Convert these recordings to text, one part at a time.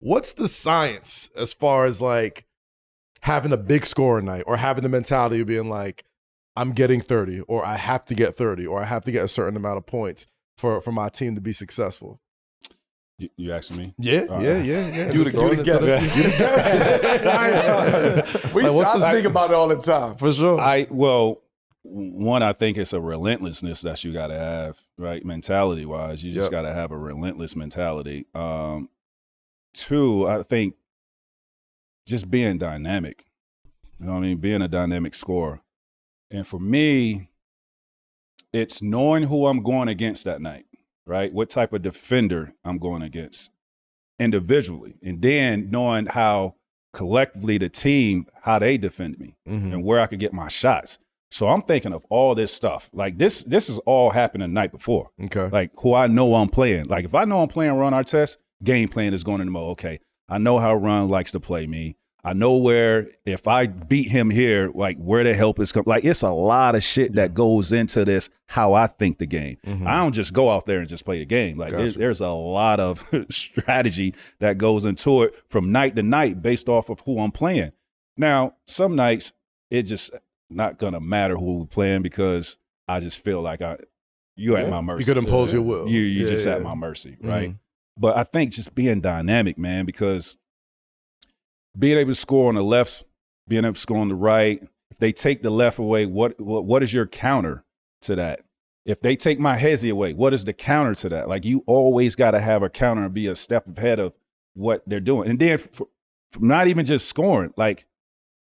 what's the science as far as like having a big scoring night or having the mentality of being like, I'm getting 30 or I have to get 30 or I have to get a certain amount of points for my team to be successful? You asking me? Yeah. You the guest. I was thinking about it all the time. For sure. One, I think it's a relentlessness that you got to have, right? Mentality wise, you just got to have a relentless mentality. Two, I think just being dynamic. You know what I mean? Being a dynamic scorer. And for me, it's knowing who I'm going against that night, right? What type of defender I'm going against individually. And then knowing how collectively the team, how they defend me and where I could get my shots. So I'm thinking of all this stuff. Like this is all happening the night before. Okay. Like who I know I'm playing. Like if I know I'm playing Ron Artest, game plan is going into mode. Okay, I know how Ron likes to play me. I know where if I beat him here, like where the help is coming. Like it's a lot of shit that goes into this, how I think the game. I don't just go out there and just play the game. Like there's a lot of strategy that goes into it from night to night based off of who I'm playing. Now, some nights it just not gonna matter who we're playing because I just feel like you're at my mercy. You could impose your will. You just at my mercy, right? But I think just being dynamic, man, because being able to score on the left, being able to score on the right. If they take the left away, what is your counter to that? If they take my hezzy away, what is the counter to that? Like you always got to have a counter and be a step ahead of what they're doing. And then for not even just scoring, like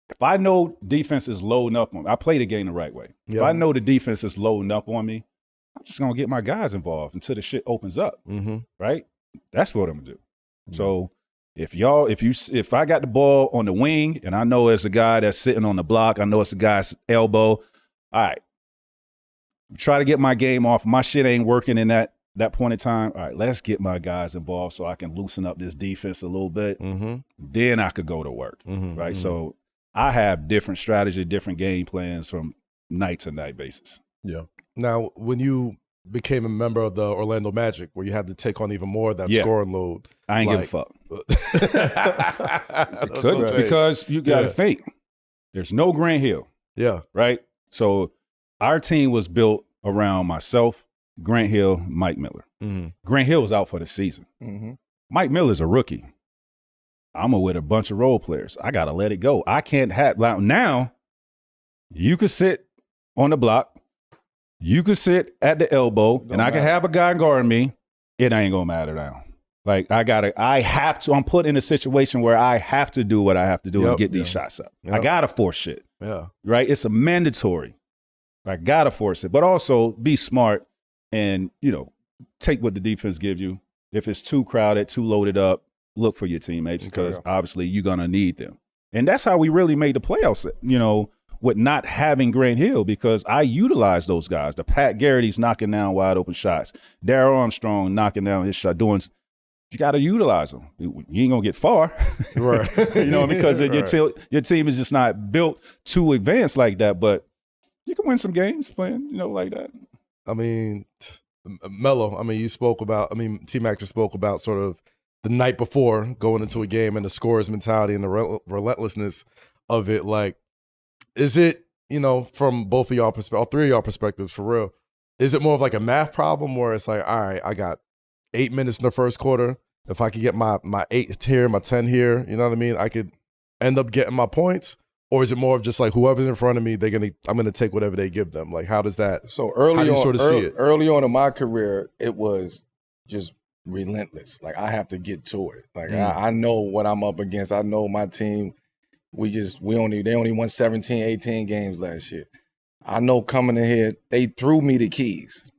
if I know defense is loading up on me, I play the game the right way. If I know the defense is loading up on me, I'm just going to get my guys involved until the shit opens up, right? That's what I'm going to do. So if I got the ball on the wing and I know it's a guy that's sitting on the block, I know it's a guy's elbow, all right, try to get my game off. My shit ain't working in that point in time. All right, let's get my guys involved so I can loosen up this defense a little bit. Then I could go to work, right? So I have different strategy, different game plans from night to night basis. Yeah. Now, when you became a member of the Orlando Magic, where you had to take on even more of that scoring load, I ain't give a fuck. Because you got to think, there's no Grant Hill. Yeah. Right? So our team was built around myself, Grant Hill, Mike Miller. Grant Hill was out for the season. Mike Miller's a rookie. I'm with a bunch of role players. I got to let it go. I can't have, now you could sit on the block, you could sit at the elbow, and I can have a guy guarding me. It ain't going to matter now. Like, I'm put in a situation where I have to do what I have to do and get these shots up. I got to force shit. Yeah. Right? It's a mandatory. I got to force it. But also be smart and, take what the defense gives you. If it's too crowded, too loaded up, look for your teammates because obviously you're going to need them. And that's how we really made the playoffs, with not having Grant Hill because I utilize those guys. The Pat Garrity's knocking down wide open shots. Darryl Armstrong knocking down his shot. You got to utilize them. You ain't going to get far. Right. Because your team is just not built to advance like that. But you can win some games playing, like that. I mean, Melo, you spoke about, T-Mac just spoke about sort of the night before going into a game and the scorer's mentality and the relentlessness of it. Like, is it, from both of y'all perspectives, all three of y'all perspectives for real, is it more of like a math problem where it's like, all right, I got 8 minutes in the first quarter. If I could get my 8 here, my 10 here, you know what I mean? I could end up getting my points. Or is it more of just like whoever's in front of me, I'm gonna take whatever they give them? Like, how does that? So early on, see it? Early on in my career, it was just relentless. Like I have to get to it. Like I know what I'm up against. I know my team. They only won 17, 18 games last year. I know coming in here, they threw me the keys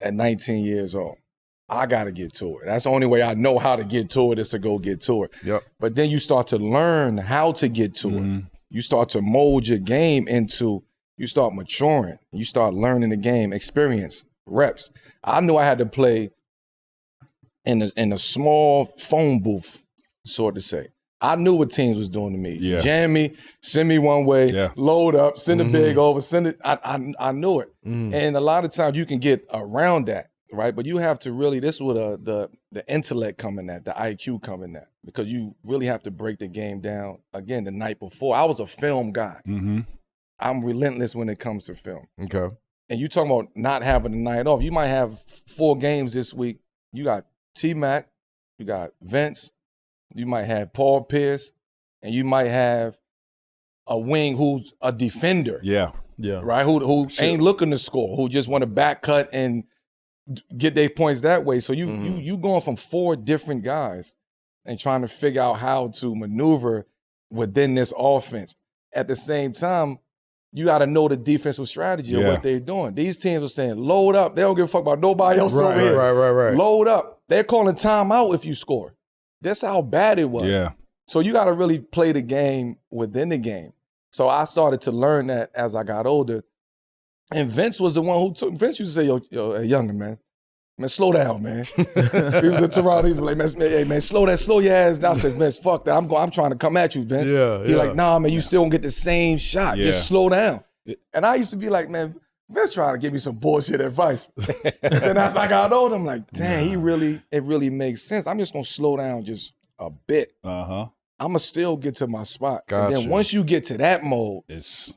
at 19 years old. I got to get to it. That's the only way I know how to get to it is to go get to it. Yep. But then you start to learn how to get to it. You start to mold your game you start maturing. You start learning the game, experience, reps. I knew I had to play in a small phone booth, so to say. I knew what teams was doing to me. Yeah. Jam me, send me one way, load up, send a big over, send it. I knew it. And a lot of times you can get around that, right? But you have to really, this is where the intellect come in at, the IQ come in at. because you really have to break the game down again the night before. I was a film guy. Mm-hmm. I'm relentless when it comes to film. Okay. And you talking about not having a night off. You might have 4 games this week. You got T-Mac, you got Vince, you might have Paul Pierce, and you might have a wing who's a defender. Yeah. Right? Who ain't looking to score, who just want to back cut and get their points that way. So you going from 4 different guys and trying to figure out how to maneuver within this offense. At the same time, you got to know the defensive strategy of what they're doing. These teams are saying, load up. They don't give a fuck about nobody else over here. Right. Load up. They're calling timeout if you score. That's how bad it was. Yeah. So you got to really play the game within the game. So I started to learn that as I got older. And Vince was the one who took, Vince used to say, yo, hey, younger man, slow down, man. He was in Toronto, he was like, man, slow your ass down. I said, Vince, fuck that. I'm trying to come at you, Vince. He like, nah, man, you still gonna get the same shot. Just slow down. And I used to be like, man, Vince trying to give me some bullshit advice. And as I got older, I'm like, damn, it really makes sense. I'm just gonna slow down just a bit. Uh-huh. I'm gonna still get to my spot. Gotcha. And then once you get to that mode, It's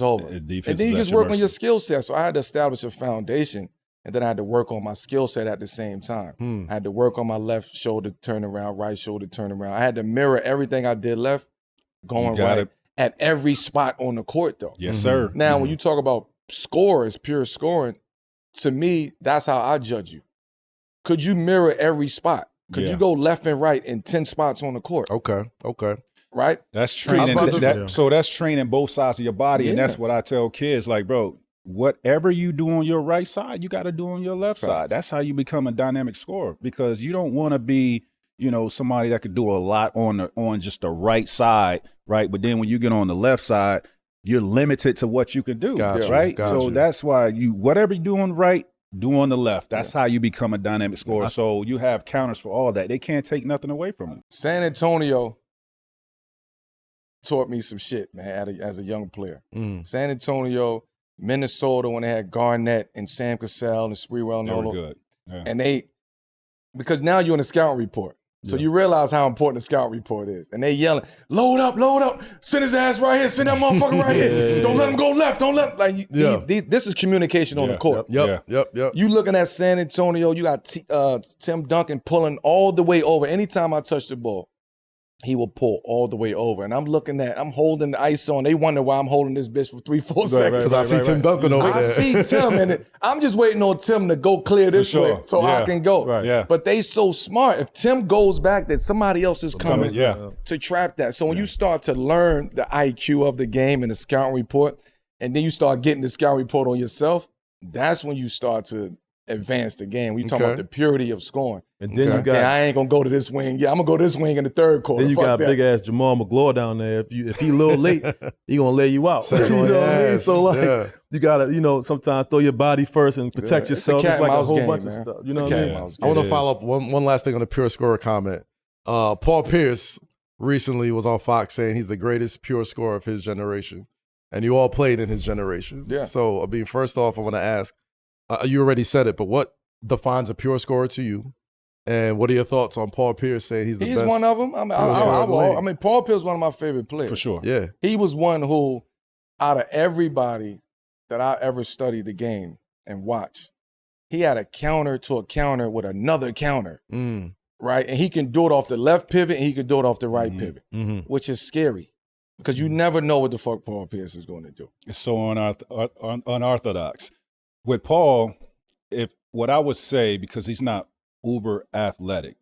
over. And then you just work on your skill set. So I had to establish a foundation, and then I had to work on my skill set at the same time. I had to work on my left shoulder turnaround, right shoulder turnaround. I had to mirror everything I did left, going right at every spot on the court, though. Yes, sir. Now, when you talk about scores, pure scoring, to me, that's how I judge you. Could you mirror every spot? Could you go left and right in 10 spots on the court? Okay. Right? That's training. So that's training both sides of your body. And that's what I tell kids, like, bro, whatever you do on your right side, you got to do on your left side. That's how you become a dynamic scorer, because you don't want to be, somebody that could do a lot on just the right side, right? But then when you get on the left side, you're limited to what you can do, right? So that's why whatever you do on the right, do on the left. That's how you become a dynamic scorer. So you have counters for all that. They can't take nothing away from you. San Antonio taught me some shit, man, as a young player. San Antonio, Minnesota, when they had Garnett and Sam Cassell and Sprewell and all They were good. Yeah. And because now you're in a scout report. So you realize how important the scout report is. And they yelling, load up, send his ass right here, send that motherfucker right here. Don't let him go left, don't let him. This is communication on the court. Yep. You looking at San Antonio, you got Tim Duncan pulling all the way over. Anytime I touch the ball, he will pull all the way over. And I'm holding the ice on. They wonder why I'm holding this bitch for 3-4 seconds. Because I see Tim Duncan over there. I see Tim, and I'm just waiting on Tim to go clear this way so I can go. Right. But they so smart. If Tim goes back, then somebody else is coming to trap that. So when you start to learn the IQ of the game and the scouting report, and then you start getting the scouting report on yourself, that's when you start to advance the game. We talk about the purity of scoring. And then you got, I ain't gonna go to this wing. Yeah, I'm gonna go to this wing in the third quarter. Then you got big ass Jamal McGlory down there. If he a little late, he gonna lay you out. You know what I mean? So you gotta, sometimes throw your body first and protect yourself. It's like a whole bunch of stuff. You know what I mean? I want to follow up one last thing on the pure scorer comment. Paul Pierce recently was on Fox saying he's the greatest pure scorer of his generation, and you all played in his generation. Yeah. So, first off, I want to ask. You already said it, but what defines a pure scorer to you? And what are your thoughts on Paul Pierce saying he's the best? He's one of them. Paul Pierce is one of my favorite players. For sure. Yeah. He was one who, out of everybody that I ever studied the game and watched, he had a counter to a counter with another counter, right? And he can do it off the left pivot and he can do it off the right pivot, which is scary because you never know what the fuck Paul Pierce is going to do. It's so unorthodox. With Paul, what I would say, because he's not uber athletic,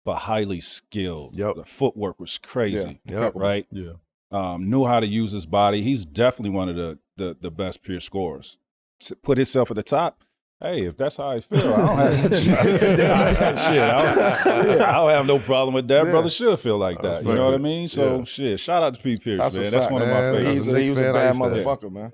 but highly skilled. The footwork was crazy, right? Yeah. Knew how to use his body. He's definitely one of the best pure scorers. To put himself at the top, hey, if that's how I feel, I don't have I don't have no problem with that. Brother should feel like that. You know what I mean? So shout out to P. Pierce, man. That's one of my favorites. He was a bad motherfucker, man.